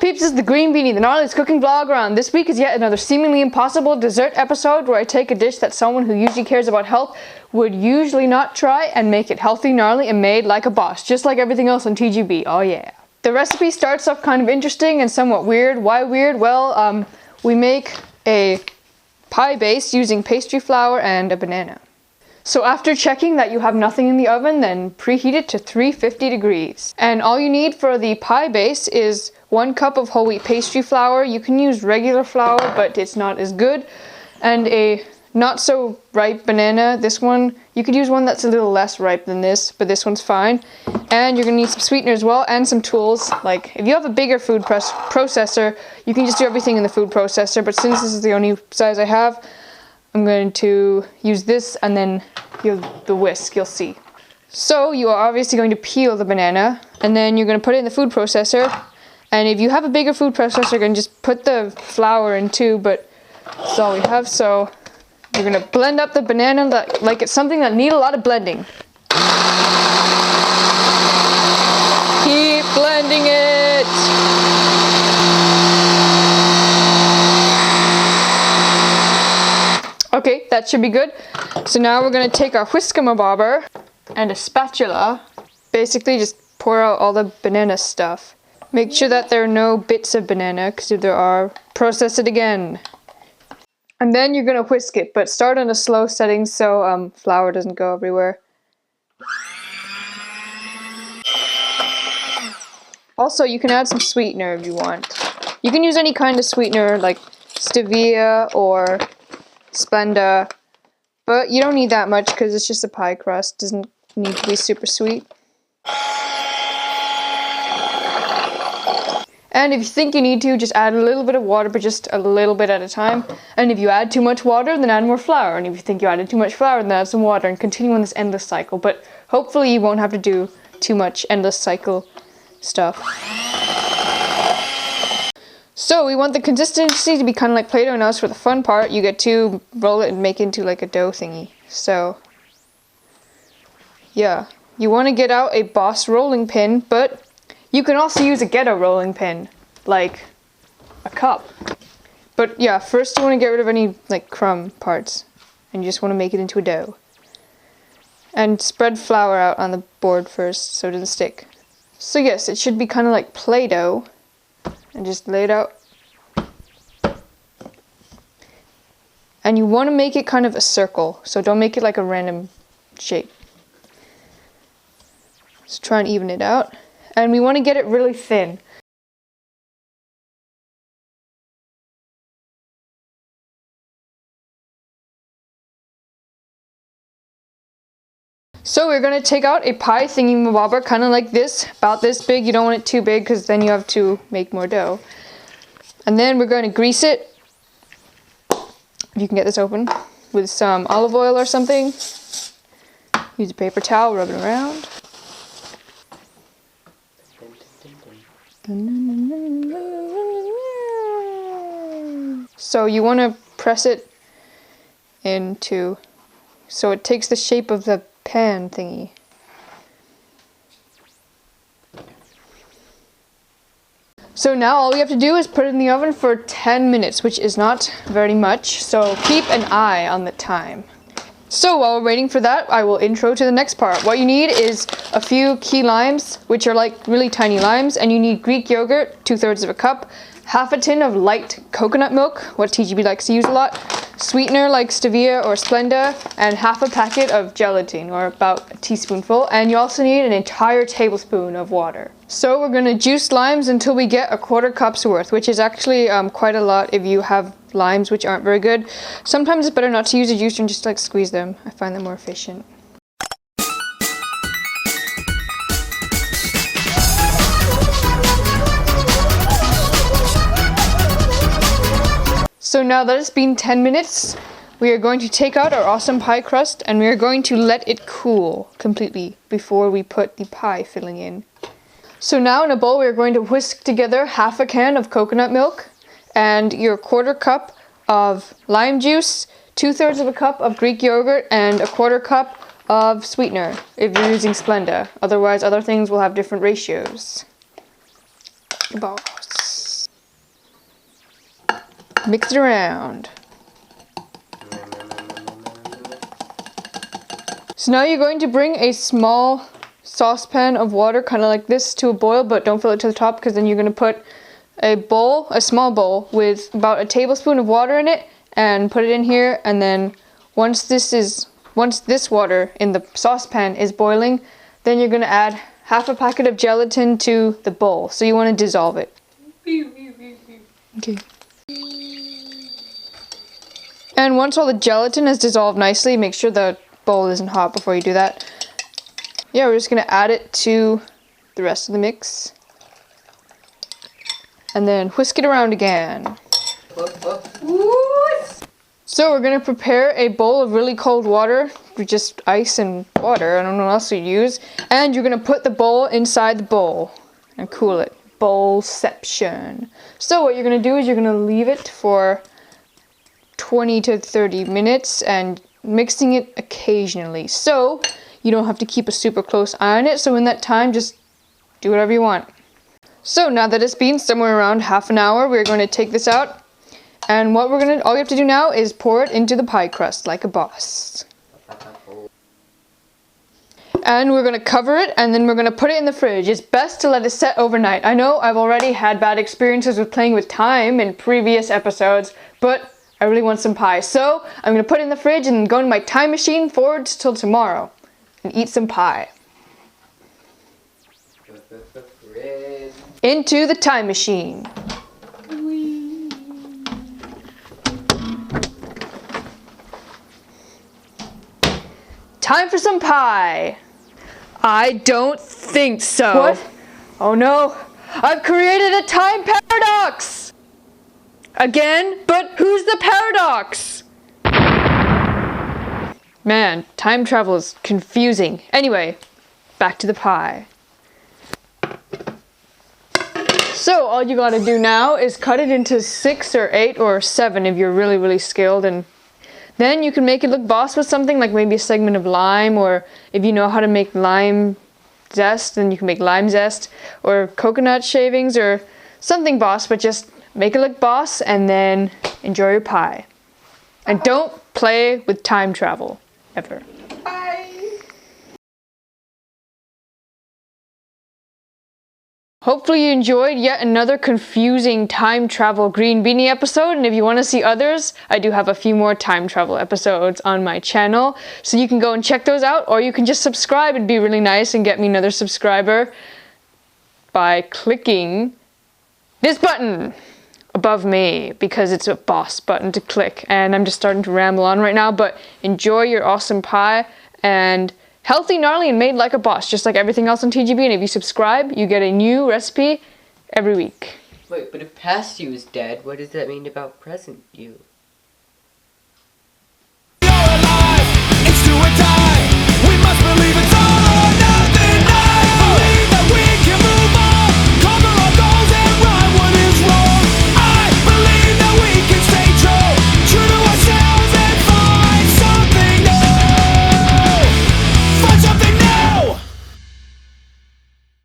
peeps, this is the Green Beanie, the gnarliest cooking vlog around. This week is yet another seemingly impossible dessert episode where I take a dish that someone who usually cares about health would usually not try and make it healthy, gnarly, and made like a boss, just like everything else on TGB. Oh yeah. The recipe starts off kind of interesting and somewhat weird. Why weird? Well, we make a pie base using pastry flour and a banana. So after checking that you have nothing in the oven, then preheat it to 350 degrees. And all you need for the pie base is 1 cup of whole wheat pastry flour. You can use regular flour, but it's not as good. And a not so ripe banana. This one, you could use one that's a little less ripe than this, but this one's fine. And you're gonna need some sweetener as well, and some tools. Like, if you have a bigger food processor, you can just do everything in the food processor, but since this is the only size I have, I'm going to use this and then the whisk, you'll see. So you are obviously going to peel the banana and then you're going to put it in the food processor. And if you have a bigger food processor, you're going to just put the flour in too, but that's all we have. So you're going to blend up the banana like it's something that needs a lot of blending. Keep blending it. Okay, that should be good. So now we're going to take our whisk-a-mabobber and a spatula. Basically just pour out all the banana stuff. Make sure that there are no bits of banana, because if there are, process it again. And then you're going to whisk it, but start on a slow setting so flour doesn't go everywhere. Also, you can add some sweetener if you want. You can use any kind of sweetener like stevia or Splenda, but you don't need that much because it's just a pie crust. It doesn't need to be super sweet. And if you think you need to, just add a little bit of water, but just a little bit at a time. And if you add too much water, then add more flour. And if you think you added too much flour, then add some water, and continue on this endless cycle. But hopefully you won't have to do too much endless cycle stuff. So we want the consistency to be kind of like Play-Doh. Now for the fun part, you get to roll it and make it into like a dough thingy. So yeah, you want to get out a Boss rolling pin, but you can also use a ghetto rolling pin, like a cup. But yeah, first you want to get rid of any like crumb parts, and you just want to make it into a dough. And spread flour out on the board first so it doesn't stick. So yes, it should be kind of like Play-Doh. And just lay it out. And you want to make it kind of a circle, so don't make it like a random shape. Just try and even it out. And we want to get it really thin. So we're going to take out a pie thingy-mabobber, kind of like this, about this big. You don't want it too big because then you have to make more dough. And then we're going to grease it, if you can get this open, with some olive oil or something. Use a paper towel, rub it around. So you want to press it into, so it takes the shape of the pan thingy. So now all we have to do is put it in the oven for 10 minutes, which is not very much, so keep an eye on the time. So while we're waiting for that, I will intro to the next part. What you need is a few key limes, which are like really tiny limes, and you need Greek yogurt, 2/3 of a cup, half a tin of light coconut milk, what TGB likes to use a lot, sweetener like stevia or Splenda, and half a packet of gelatin, or about a teaspoonful, and you also need an entire tablespoon of water. So we're going to juice limes until we get 1/4 cup's worth, which is actually quite a lot if you have limes which aren't very good. Sometimes it's better not to use a juicer and just like squeeze them. I find them more efficient. So now that it's been 10 minutes, we are going to take out our awesome pie crust and we are going to let it cool completely before we put the pie filling in. So now in a bowl we are going to whisk together half a can of coconut milk and your 1/4 cup of lime juice, 2/3 of a cup of Greek yogurt, and 1/4 cup of sweetener if you're using Splenda. Otherwise, other things will have different ratios. Boss. Mix it around. So now you're going to bring a small saucepan of water, kind of like this, to a boil, but don't fill it to the top because then you're going to put a small bowl with about a tablespoon of water in it and put it in here, and then once this water in the saucepan is boiling, then you're going to add half a packet of gelatin to the bowl. So you want to dissolve it. Okay. And once all the gelatin has dissolved nicely, make sure the bowl isn't hot before you do that. Yeah, we're just going to add it to the rest of the mix. And then whisk it around again. So we're going to prepare a bowl of really cold water with just ice and water. I don't know what else you'd use. And you're going to put the bowl inside the bowl and cool it. Bowlception. So what you're going to do is you're going to leave it for 20 to 30 minutes and mixing it occasionally. So you don't have to keep a super close eye on it. So in that time, just do whatever you want. So now that it's been somewhere around half an hour, we're going to take this out. And all you have to do now is pour it into the pie crust like a boss. And we're going to cover it, and then we're going to put it in the fridge. It's best to let it set overnight. I know I've already had bad experiences with playing with time in previous episodes, but I really want some pie. So I'm going to put it in the fridge and go into my time machine forward till tomorrow and eat some pie. Into the time machine. Time for some pie. I don't think so. What? Oh no, I've created a time paradox! Again? But who's the paradox? Man, time travel is confusing. Anyway, back to the pie. So all you gotta do now is cut it into 6 or 8 or 7 if you're really, really skilled, and then you can make it look boss with something like maybe a segment of lime, or if you know how to make lime zest, then you can make lime zest, or coconut shavings, or something boss, but just make it look boss and then enjoy your pie. And don't play with time travel, ever. Hopefully you enjoyed yet another confusing time travel Green Beanie episode, and if you want to see others, I do have a few more time travel episodes on my channel, so you can go and check those out, or you can just subscribe. It'd be really nice and get me another subscriber by clicking this button above me, because it's a boss button to click, and I'm just starting to ramble on right now, but enjoy your awesome pie, and healthy, gnarly, and made like a boss, just like everything else on TGB. And if you subscribe, you get a new recipe every week. Wait, but if past you is dead, what does that mean about present you?